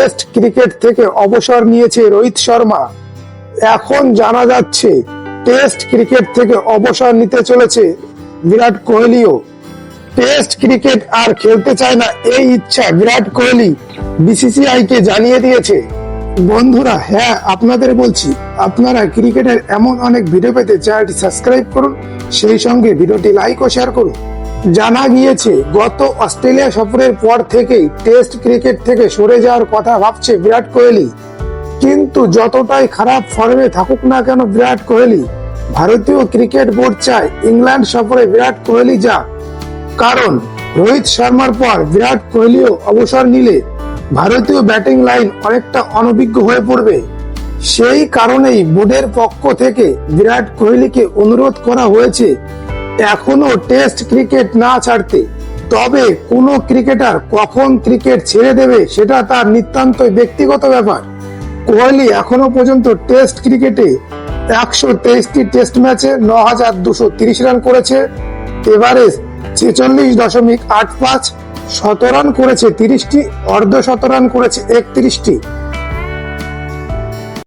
Test cricket থেকে অবসর নিয়েছে রোহিত শর্মা। এখন জানা যাচ্ছে টেস্ট ক্রিকেট থেকে অবসর নিতে চলেছে বিরাট কোহলিও। টেস্ট ক্রিকেট আর খেলতে চায় না, এই ইচ্ছা বিরাট কোহলি বিসিসিআই কে জানিয়ে দিয়েছে। বন্ধুরা, হ্যাঁ আপনাদের বলছি, আপনারা ক্রিকেটের এমন অনেক ভিডিও পেতে চ্যানেলটি সাবস্ক্রাইব করুন, সেই সঙ্গে ভিডিওটি লাইক ও শেয়ার করুন। জানা গিয়েছে গত অস্ট্রেলিয়া সফরের পর থেকেই টেস্ট ক্রিকেট থেকে সরে যাওয়ার কথা ভাবছে বিরাট কোহলি। কিন্তু যতটাই খারাপ ফর্মে থাকুক না কেন বিরাট কোহলি, ভারতীয় ক্রিকেট বোর্ড চায় ইংল্যান্ড সফরে বিরাট কোহলি যাক। কারণ রোহিত শর্মার পর বিরাট কোহলিও অবসর নিলে ভারতীয় ব্যাটিং লাইন অনেকটা অনভিজ্ঞ হয়ে পড়বে। সেই কারণেই বোর্ডের পক্ষ থেকে বিরাট কোহলিকে অনুরোধ করা হয়েছে এখনো টেস্ট ক্রিকেট না ছাড়তে। তবে কোন ক্রিকেটার কখন ক্রিকেট ছেড়ে দেবে সেটা তার নিতান্তই ব্যক্তিগত ব্যাপার। কোহলি এখনো পর্যন্ত টেস্ট ক্রিকেটে 123টি টেস্ট ম্যাচে 9,230 রান করেছে, এভারেজ 46.85, শতরান করেছে 30টি, অর্ধশতরান করেছে 31টি।